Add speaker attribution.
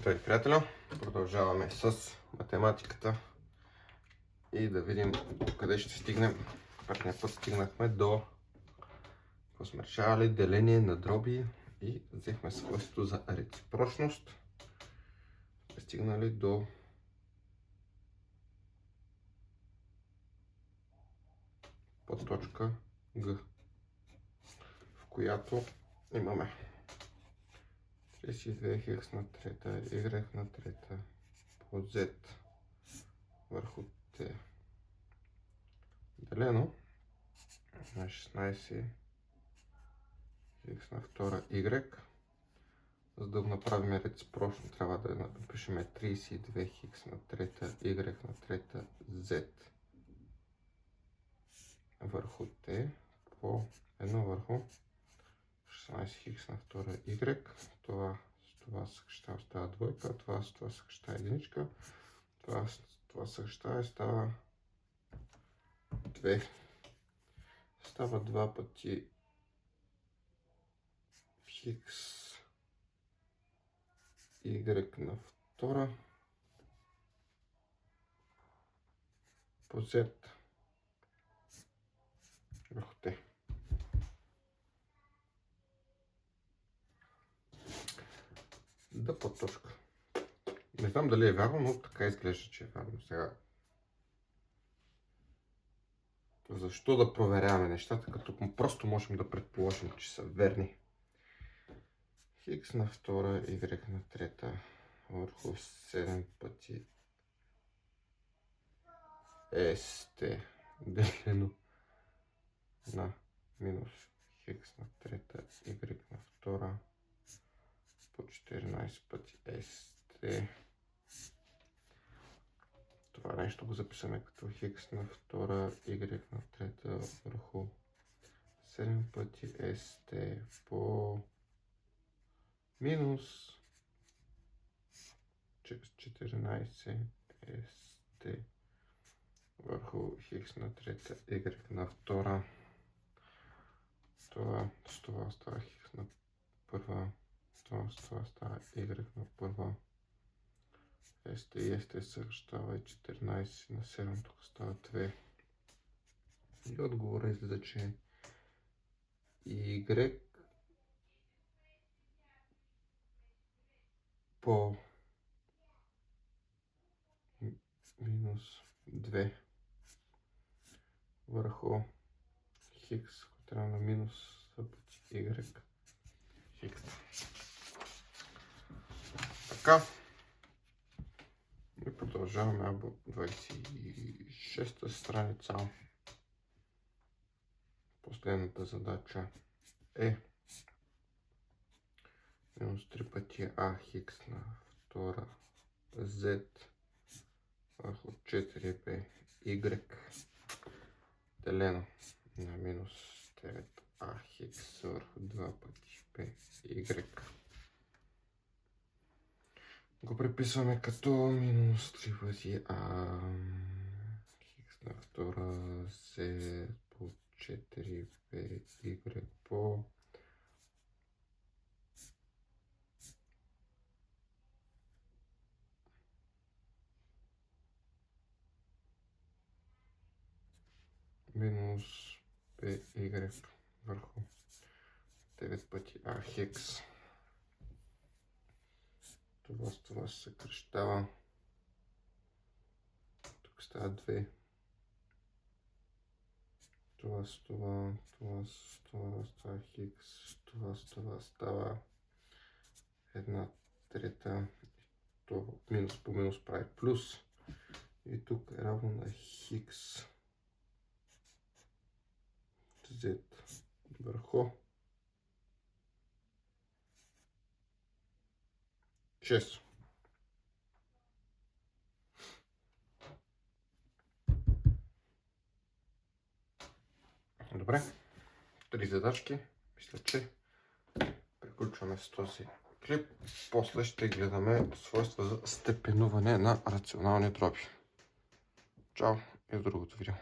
Speaker 1: Здравейте, приятеля! Продължаваме с математиката и да видим къде ще стигнем. Предния път стигнахме до какво сме решавали, деление на дроби и взехме свойството за реципрочност. Сме стигнали до подточка Г, в която имаме 32х на трета, y на трета по z върху t делено на 16 x на втора y. За да го направим реципрочно, трябва да напишем 32х на трета, y на трета, z върху t по 1 върху 16х на втора y. Това съкръщава, става двойка, това с това съкръщава единичка, това съкръщава и става 2. Става 2 пъти хикс y на втора по z върху t. Да, подточка. Не знам дали е вярно, но така изглежда, че е вярно. Сега, защо да проверяваме нещата, като просто можем да предположим, че са верни? Хикс на втора, y на трета върху 7 пъти st делено на минус хикс на трета, y на втора по 14 пъти st. Това нещо го записаме като хикс на втора, y на трета върху 7 пъти st по минус 14 st върху хикс на трета, y на втора. Това става хикс на първа, това става y на първа. st и st съкръщава 14 на 7, тук става 2. И отговора излиза, че y по минус 2 върху хикс, който трябва на минус пъти y хикс. Така. И продължаваме або 26-та страница. Последната задача е минус 3 пъти а хикс на втора z върху 4b y делено на минус 9 а хикс върху 2 пъти b y. Го преписваме като минус 3 пъти а хикс на втора z по 4b y по минус by върху 9 пъти а хикс. Това с това се съкръщава. Тук става 2. Това с това става хикс. Това с това става 1/3. Това минус по минус прави плюс. И тук е равно на хикс z върху 6. Добре, 3 задачки. Мисля, че приключваме с този клип. После ще гледаме свойства за степенуване на рационални дроби. Чао и в другото видео.